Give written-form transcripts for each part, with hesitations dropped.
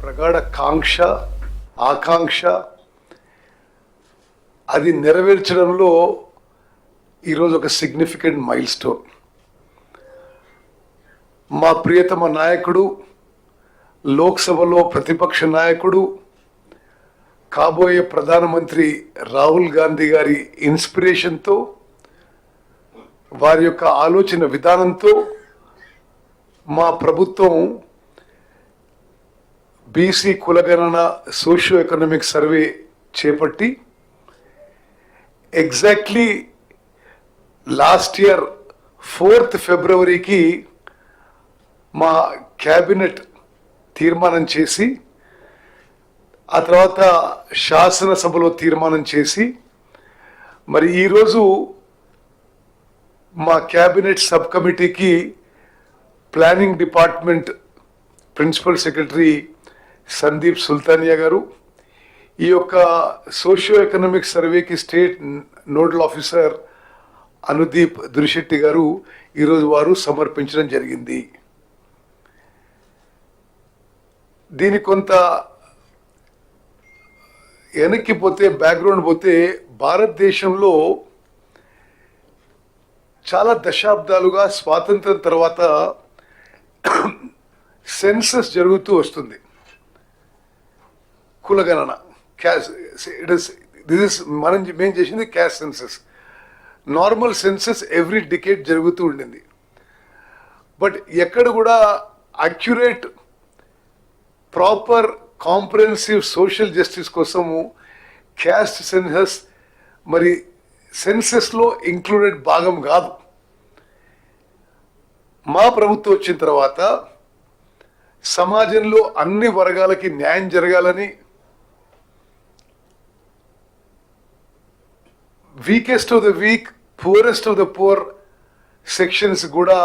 ప్రగాఢ కాంక్ష, ఆకాంక్ష అది నెరవేర్చడంలో ఈరోజు ఒక సిగ్నిఫికెంట్ మైల్ స్టోన్. మా ప్రియతమ నాయకుడు, లోక్సభలో ప్రతిపక్ష నాయకుడు, కాబోయే ప్రధానమంత్రి రాహుల్ గాంధీ గారి ఇన్స్పిరేషన్తో, వారి యొక్క ఆలోచన విధానంతో మా ప్రభుత్వం బీసీ కులగణన సోషియో ఎకనామిక్ సర్వే చేపట్టి ఎగ్జాక్ట్లీ లాస్ట్ ఇయర్ 4th ఫిబ్రవరికి మా క్యాబినెట్ తీర్మానం చేసి, ఆ తర్వాత శాసనసభలో తీర్మానం చేసి, మరి ఈరోజు మా క్యాబినెట్ సబ్ కమిటీకి planning department principal secretary Sandeep Sultania garu, ఈ యొక్క సోషియో ఎకనామిక్ సర్వేకి state nodal officer Anudeep Durishetti garu ఈరోజు వారు సమర్పించడం జరిగింది. దీని కొంత వెనక్కి పోతే, బ్యాక్గ్రౌండ్ పోతే, భారతదేశంలో చాలా దశాబ్దాలుగా స్వాతంత్రం తర్వాత సెన్సస్ జరుగుతూ వస్తుంది. కులగణన, మేము చేసింది caste census. Normal census every decade జరుగుతూ ఉండింది. బట్ ఎక్కడ కూడా accurate, proper, comprehensive social justice కోసము క్యాస్ట్ సెన్సస్ మరి సెన్సస్లో ఇంక్లూడెడ్ భాగం కాదు. మా ప్రభుత్వం వచ్చిన తర్వాత సమాజంలో అన్ని వర్గాలకి న్యాయం జరగాలని, weakest of the week, poorest of the poor sections కూడా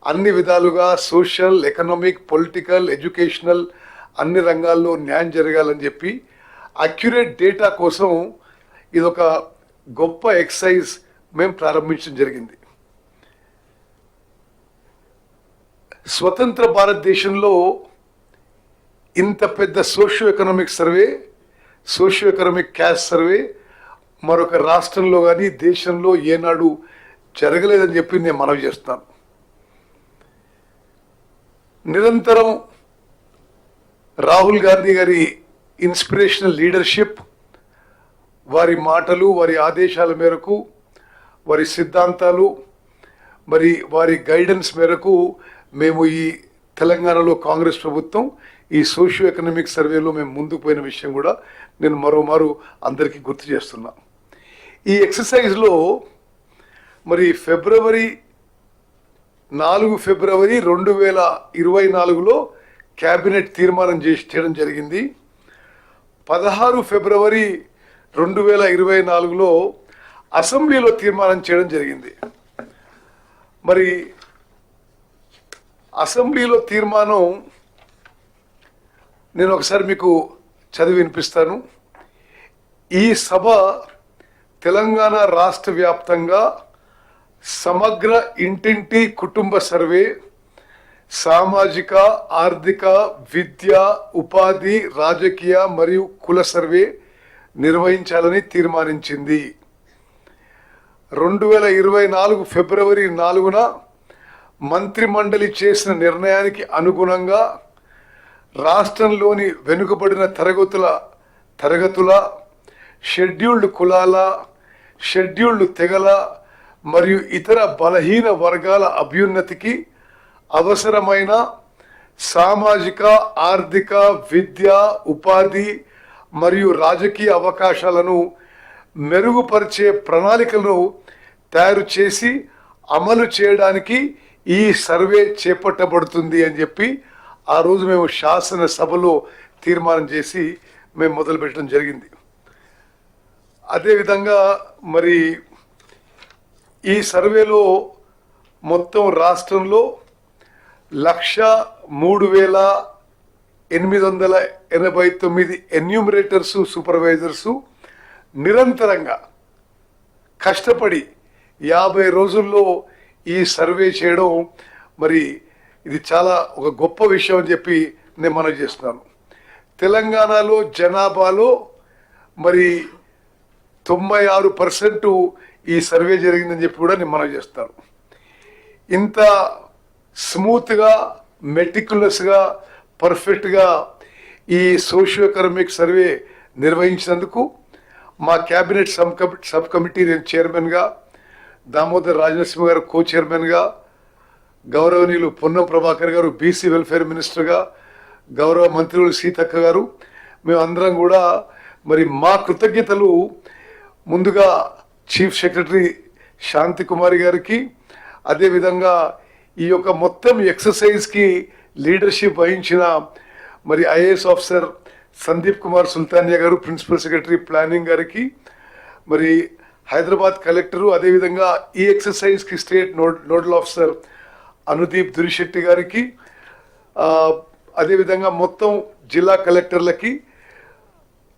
అన్ని విధాలుగా సోషల్, ఎకనామిక్, పొలిటికల్, ఎడ్యుకేషనల్ అన్ని రంగాల్లో న్యాయం జరగాలని చెప్పి అక్యురేట్ డేటా కోసం ఇదొక గొప్ప ఎక్సైజ్ మేము ప్రారంభించడం జరిగింది. స్వతంత్ర భారతదేశంలో ఇంత పెద్ద socio economic survey, socio economic caste survey మరొక రాష్ట్రంలో కానీ దేశంలో ఏనాడు జరగలేదని చెప్పి నేను మనవి చేస్తున్నాను. నిరంతరం రాహుల్ గాంధీ గారి ఇన్స్పిరేషనల్ లీడర్షిప్, వారి మాటలు, వారి ఆదేశాల మేరకు, వారి సిద్ధాంతాలు, మరి వారి గైడెన్స్ మేరకు మేము ఈ తెలంగాణలో కాంగ్రెస్ ప్రభుత్వం ఈ సోషియో ఎకనామిక్ సర్వేలో మేము ముందుకు పోయిన విషయం కూడా నేను మరోమారు అందరికీ గుర్తు చేస్తున్నా. ఈ ఎక్సర్సైజ్లో మరి 4 ఫిబ్రవరి 2024లో క్యాబినెట్ తీర్మానం చేయడం జరిగింది. 16 ఫిబ్రవరి 2024లో అసెంబ్లీలో తీర్మానం చేయడం జరిగింది. మరి అసెంబ్లీలో తీర్మానం నేను ఒకసారి మీకు చదివి వినిపిస్తాను. ఈ సభ తెలంగాణ రాష్ట్ర వ్యాప్తంగా సమగ్ర ఇంటింటి కుటుంబ సర్వే, సామాజిక, ఆర్థిక, విద్య, ఉపాధి, రాజకీయ మరియు కుల సర్వే నిర్వహించాలని తీర్మానించింది. 2024 ఫిబ్రవరి 4న మంత్రిమండలి చేసిన నిర్ణయానికి అనుగుణంగా రాష్ట్రంలోని వెనుకబడిన తరగతుల, షెడ్యూల్డ్ కులాల, షెడ్యూల్డ్ తెగల మరియు ఇతర బలహీన వర్గాల అభ్యున్నతికి అవసరమైన సామాజిక, ఆర్థిక, విద్య, ఉపాధి మరియు రాజకీయ అవకాశాలను మెరుగుపరిచే ప్రణాళికలను తయారు చేసి అమలు చేయడానికి ఈ సర్వే చేపట్టబడుతుంది అని చెప్పి ఆ రోజు మేము శాసనసభలో తీర్మానం చేసి మేము మొదలుపెట్టడం జరిగింది. అదేవిధంగా మరి ఈ సర్వేలో మొత్తం రాష్ట్రంలో 1,03,889 ఎన్యూమరేటర్సు, సూపర్వైజర్సు నిరంతరంగా కష్టపడి 50 రోజుల్లో ఈ సర్వే చేయడం మరి ఇది చాలా ఒక గొప్ప విషయం అని చెప్పి నేను మనవి చేస్తున్నాను. తెలంగాణలో జనాభాలో మరి 96% ఈ సర్వే జరిగిందని చెప్పి కూడా నేను మనవి చేస్తాను. ఇంత స్మూత్గా, మెటిక్యులస్గా, పర్ఫెక్ట్గా ఈ సోషియో ఎకనామిక్ సర్వే నిర్వహించినందుకు మా క్యాబినెట్ సబ్ కమిటీ నేను చైర్మన్గా, దామోదర్ రాజనరసింహ గారు కో చైర్మన్గా, గౌరవనీయులు పొన్నం ప్రభాకర్ గారు బీసీ వెల్ఫేర్ మినిస్టర్గా, గౌరవ మంత్రులు సీతక్క గారు, మేమందరం కూడా మరి మా కృతజ్ఞతలు ముందుగా చీఫ్ సెక్రటరీ శాంతి కుమారి గారికి, అదేవిధంగా ఈ యొక్క మొత్తం ఎక్సర్సైజ్కి లీడర్షిప్ వహించిన మరి ఐఏఎస్ ఆఫీసర్ సందీప్ కుమార్ సుల్తానియా గారు, ప్రిన్సిపల్ సెక్రటరీ ప్లానింగ్ గారికి, మరి హైదరాబాద్ కలెక్టరు, అదేవిధంగా ఈ ఎక్సర్సైజ్కి state nodal officer Anudeep Durishetti గారికి, అదేవిధంగా మొత్తం జిల్లా కలెక్టర్లకి,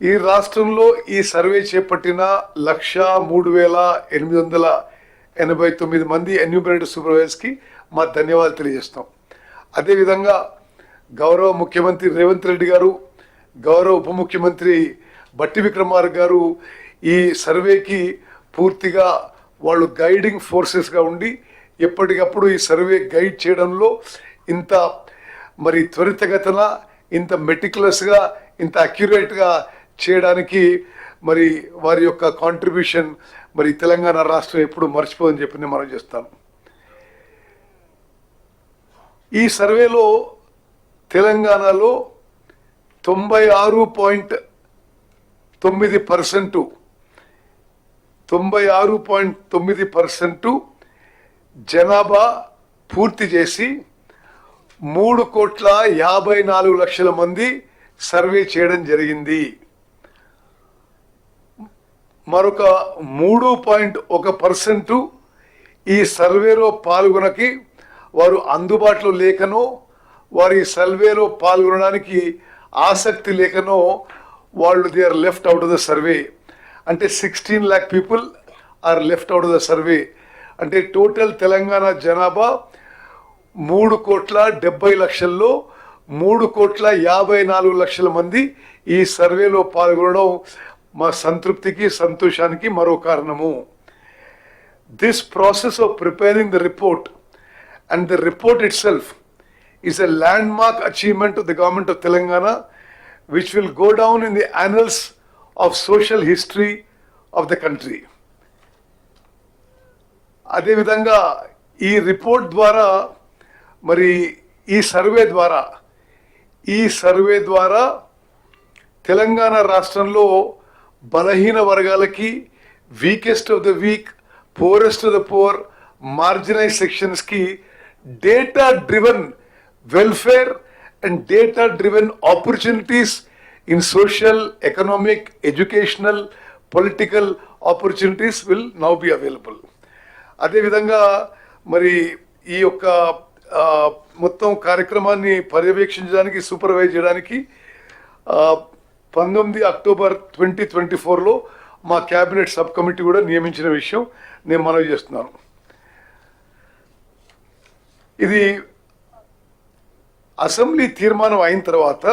ఈ రాష్ట్రంలో ఈ సర్వే చేపట్టిన 1,03,889 మంది ఎన్యూమరేటర్ సూపర్వైజర్స్కి మా ధన్యవాదాలు తెలియజేస్తాం. అదేవిధంగా గౌరవ ముఖ్యమంత్రి రేవంత్ రెడ్డి గారు, గౌరవ ఉప ముఖ్యమంత్రి బట్టి విక్రమార్క గారు ఈ సర్వేకి పూర్తిగా వాళ్ళు గైడింగ్ ఫోర్సెస్గా ఉండి ఎప్పటికప్పుడు ఈ సర్వే గైడ్ చేయడంలో ఇంత మరి త్వరితగతన, ఇంత మెటిక్యులస్గా, ఇంత అక్యురేట్గా చేయడానికి మరి వారి యొక్క కాంట్రిబ్యూషన్ మరి తెలంగాణ రాష్ట్రం ఎప్పుడు మర్చిపోదని చెప్పి నేను మనం చేస్తాను. ఈ సర్వేలో తెలంగాణలో 96.9% జనాభా పూర్తి చేసి 3,54,00,000 మంది సర్వే చేయడం జరిగింది. మరొక 3.1% ఈ సర్వేలో పాల్గొనకి వారు అందుబాటులో లేకనో, వారి సర్వేలో పాల్గొనడానికి ఆసక్తి లేకనో వాళ్ళు they are left out of the survey. అంటే 16 lakh people are left out of the survey. అంటే టోటల్ తెలంగాణ జనాభా 3,70,00,000లో 3,54,00,000 మంది ఈ సర్వేలో పాల్గొనడం మా సంతృప్తికి, సంతోషానికి మరో కారణము. This process of preparing the report and the report it self is a landmark achievement of the government of Telangana, which will go down in the annals of social history of the country. అదేవిధంగా ఈ report ద్వారా మరి ఈ survey ద్వారా తెలంగాణ రాష్ట్రంలో బలహీన వర్గాలకి, weakest of the weak, poorest of the poor, marginalise సెక్షన్స్కి data driven welfare and data driven opportunities in social, economic, educational, political opportunities will now be available. అదే విధంగా మరి ఈ యొక్క మొత్తం కార్యక్రమాన్ని పర్యవేక్షించడానికి, సూపర్వైజ్ చేయడానికి 19 అక్టోబర్ 2024లో మా క్యాబినెట్ సబ్ కమిటీ కూడా నియమించిన విషయం నేను మనవి చేస్తున్నాను. ఇది అసెంబ్లీ తీర్మానం అయిన తర్వాత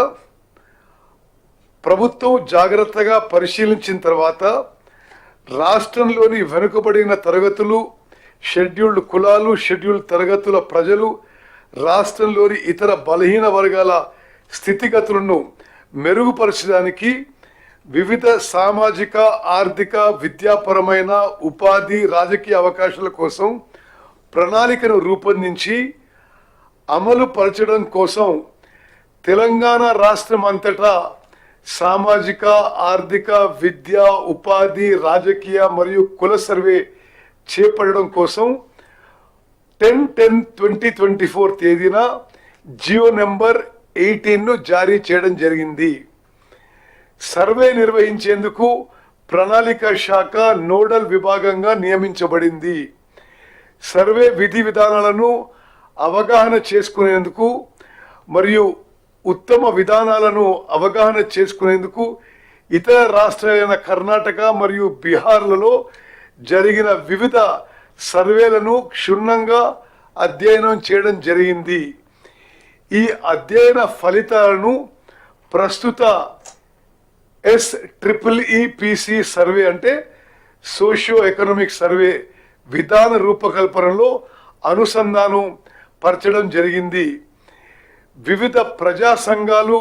ప్రభుత్వం జాగ్రత్తగా పరిశీలించిన తర్వాత రాష్ట్రంలోని వెనుకబడిన తరగతులు, షెడ్యూల్డ్ కులాలు, షెడ్యూల్డ్ తరగతుల ప్రజలు, రాష్ట్రంలోని ఇతర బలహీన వర్గాల స్థితిగతులను మెరుగుపరచడానికి వివిధ సామాజిక, ఆర్థిక, విద్యాపరమైన, ఉపాధి, రాజకీయ అవకాశాల కోసం ప్రణాళికను రూపొందించి అమలు పరచడం కోసం తెలంగాణ రాష్ట్రం అంతటా సామాజిక, ఆర్థిక, విద్య, ఉపాధి, రాజకీయ మరియు కుల సర్వే చేపట్టడం కోసం 10/10/2024 తేదీన జియో నెంబర్ 18ను జారీ చేయడం జరిగింది. సర్వే నిర్వహించేందుకు ప్రణాళిక శాఖ నోడల్ విభాగంగా నియమించబడింది. సర్వే విధి విధానాలను అవగాహన చేసుకునేందుకు మరియు ఉత్తమ విధానాలను అవగాహన చేసుకునేందుకు ఇతర రాష్ట్రాలైన కర్ణాటక మరియు బీహార్లలో జరిగిన వివిధ సర్వేలను క్షుణ్ణంగా అధ్యయనం చేయడం జరిగింది. ఈ అధ్యయన ఫలితాలను ప్రస్తుత SEEPC సర్వే అంటే సోషియో ఎకనామిక్ సర్వే విధాన రూపకల్పనలో అనుసంధానం పరచడం జరిగింది. వివిధ ప్రజా సంఘాలు,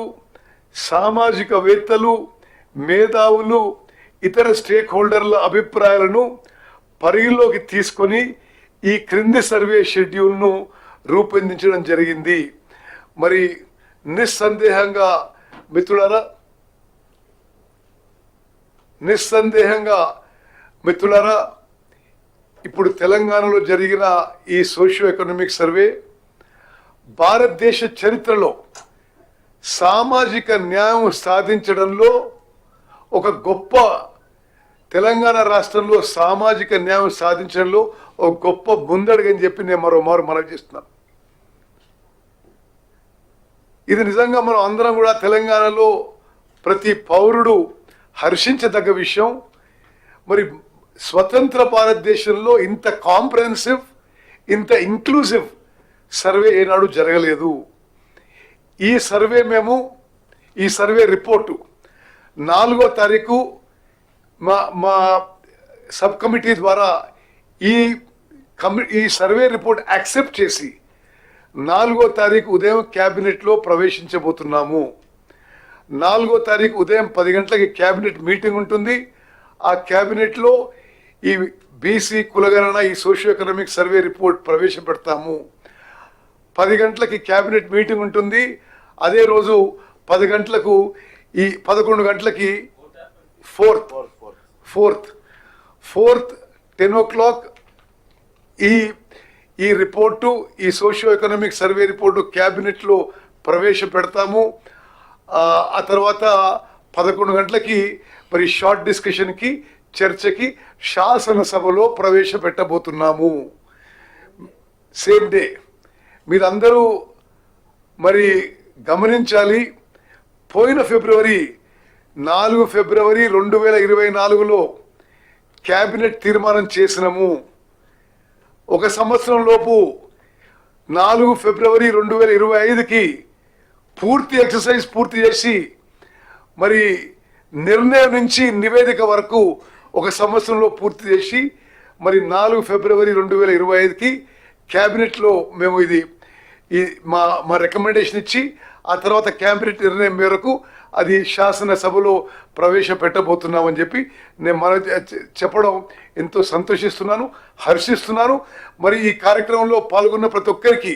సామాజికవేత్తలు, మేధావులు, ఇతర స్టేక్ హోల్డర్ల అభిప్రాయాలను పరిగణలోకి తీసుకొని ఈ క్రింది సర్వే షెడ్యూల్ను రూపొందించడం జరిగింది. మరి నిస్సందేహంగా మిత్రులారా ఇప్పుడు తెలంగాణలో జరిగిన ఈ సోషియో ఎకనామిక్ సర్వే భారతదేశ చరిత్రలో సామాజిక న్యాయం సాధించడంలో ఒక గొప్ప, తెలంగాణ రాష్ట్రంలో సామాజిక న్యాయం సాధించడంలో ఒక గొప్ప ముందడుగని చెప్పి నేను మరోమారు మనవి చేస్తున్నాను. ఇది నిజంగా మనం అందరం కూడా తెలంగాణలో ప్రతి పౌరుడు హర్షించదగ్గ విషయం. మరి స్వతంత్ర భారతదేశంలో ఇంత కాంప్రహెన్సివ్, ఇంత ఇంక్లూజివ్ సర్వే ఏనాడు జరగలేదు. ఈ సర్వే రిపోర్టు 4వ తారీఖు మా సబ్ కమిటీ ద్వారా ఈ సర్వే రిపోర్ట్ యాక్సెప్ట్ చేసి 4వ తారీఖు ఉదయం క్యాబినెట్లో ప్రవేశించబోతున్నాము. 4వ తారీఖు ఉదయం 10 గంటలకి క్యాబినెట్ మీటింగ్ ఉంటుంది. ఆ క్యాబినెట్లో ఈ బీసీ కులగణన, ఈ సోషియో ఎకనామిక్ సర్వే రిపోర్ట్ ప్రవేశపెడతాము. 10 గంటలకి క్యాబినెట్ మీటింగ్ ఉంటుంది. అదే రోజు 10 గంటలకు 11 గంటలకి ఫోర్త్ 10 o'clock ఈ రిపోర్టు, ఈ సోషియో ఎకనామిక్ సర్వే రిపోర్టు క్యాబినెట్లో ప్రవేశపెడతాము. ఆ తర్వాత 11 గంటలకి మరి షార్ట్ డిస్కషన్కి, చర్చకి శాసనసభలో ప్రవేశపెట్టబోతున్నాము. Same day. మీరందరూ మరి గమనించాలి, పోయిన ఫిబ్రవరి 4 ఫిబ్రవరి 2024లో క్యాబినెట్ తీర్మానం చేసినాము. 1 సంవత్సరం లోపు 4 ఫిబ్రవరి 2025కి పూర్తి ఎక్సర్సైజ్ పూర్తి చేసి మరి నిర్ణయం నుంచి నివేదిక వరకు 1 సంవత్సరంలో పూర్తి చేసి మరి 4 ఫిబ్రవరి 2025కి క్యాబినెట్లో మేము మా రికమెండేషన్ ఇచ్చి ఆ తర్వాత క్యాబినెట్ నిర్ణయం మేరకు అది శాసనసభలో ప్రవేశపెట్టబోతున్నామని చెప్పి నేను చెప్పడం ఎంతో సంతోషిస్తున్నాను, హర్షిస్తున్నాను. మరి ఈ కార్యక్రమంలో పాల్గొన్న ప్రతి ఒక్కరికి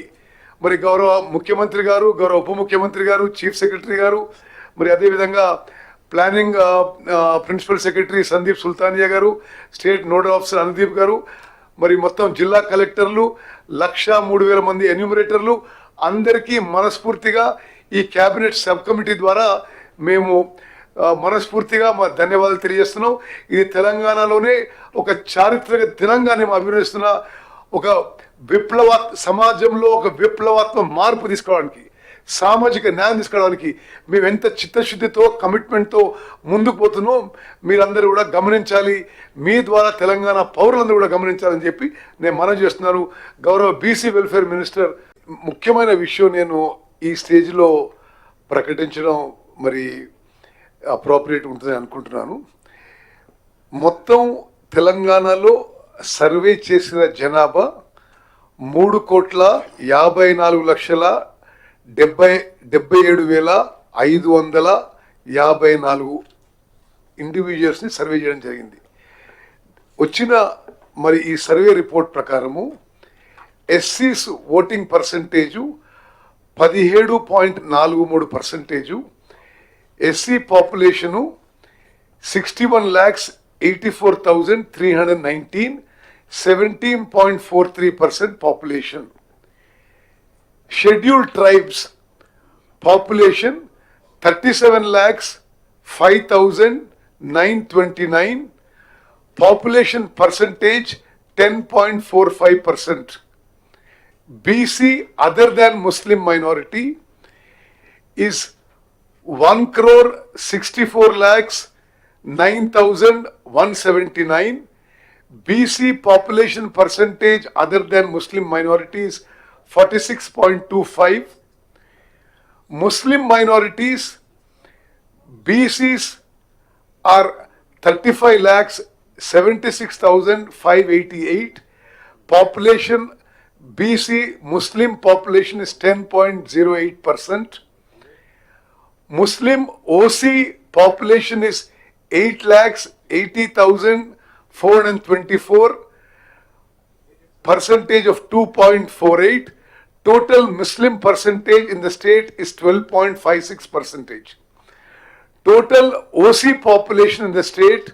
మరి గౌరవ ముఖ్యమంత్రి గారు, గౌరవ ఉప ముఖ్యమంత్రి గారు, చీఫ్ సెక్రటరీ గారు, మరి అదేవిధంగా planning principal secretary Sandeep Sultania గారు, స్టేట్ నోడల్ ఆఫీసర్ అనుదీప్ గారు, మరి మొత్తం జిల్లా కలెక్టర్లు, 1,03,000 మంది ఎన్యూమరేటర్లు అందరికీ మనస్ఫూర్తిగా ఈ క్యాబినెట్ సబ్ కమిటీ ద్వారా మేము మనస్ఫూర్తిగా మా ధన్యవాదాలు తెలియజేస్తున్నాం. ఇది తెలంగాణలోనే ఒక చారిత్రక దినంగా మేము అభినందిస్తున్న ఒక సమాజంలో ఒక విప్లవాత్మక మార్పు తీసుకోవడానికి, సామాజిక న్యాయం తీసుకోవడానికి మేము ఎంత చిత్తశుద్ధితో, కమిట్మెంట్తో ముందుకు పోతున్నాం మీరందరూ కూడా గమనించాలి. మీ ద్వారా తెలంగాణ పౌరులందరూ కూడా గమనించాలని చెప్పి నేను మనవి చేస్తున్నాను. గౌరవ బీసీ వెల్ఫేర్ మినిస్టర్, ముఖ్యమైన విషయం నేను ఈ స్టేజ్లో ప్రకటించడం మరి అప్రోప్రియేట్ ఉంటుందని అనుకుంటున్నాను. మొత్తం తెలంగాణలో సర్వే చేసిన జనాభా 3,54,77,554 ఇండివిజువల్స్ని సర్వే చేయడం జరిగింది. వచ్చిన మరి ఈ సర్వే రిపోర్ట్ ప్రకారము ఎస్సీస్ voting percentage 17.43%, SC population 61,84,319, 17.43% population. Scheduled tribes population 37,05,929, population percentage 10.45%. BC other than Muslim minority is 1,64,09,179. BC population percentage other than Muslim minorities 46.25. Muslim minorities BCs are 35 lakhs 76,588. Population, BC Muslim population is 10.08%. Muslim OC population is 8 lakhs 80,424, percentage of 2.48. Total Muslim percentage in the state is 12.56 percentage. Total OC population in the state,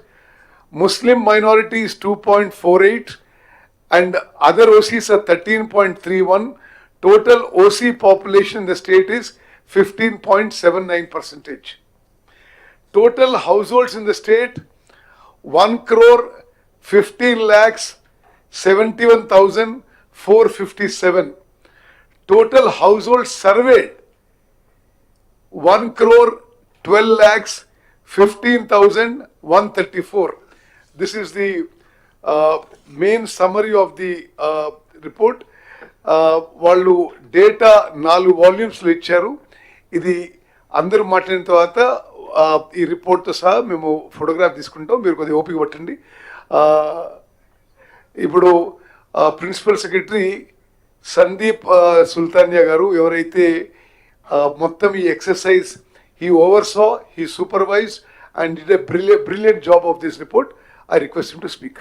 Muslim minority is 2.48 and other OCs are 13.31. Total OC population in the state is 15.79 percentage. Total households in the state, 1 crore 15 lakhs 71,457. Total households surveyed, 1 crore 12 lakhs 15,134. This is the main summary of the report. వాళ్ళు data 4 వాల్యూమ్స్లో ఇచ్చారు. ఇది అందరూ మాట్లాడిన తర్వాత ఈ రిపోర్ట్తో సహా మేము photograph తీసుకుంటాం. మీరు కొద్దిగా ఓపిక పట్టండి. ఇప్పుడు ప్రిన్సిపల్ సెక్రటరీ సందీప్ సుల్తానియా గారు ఎవరైతే మొత్తం ఈ exercise he oversaw, he supervised and did a brilliant job of this report. I request him to speak.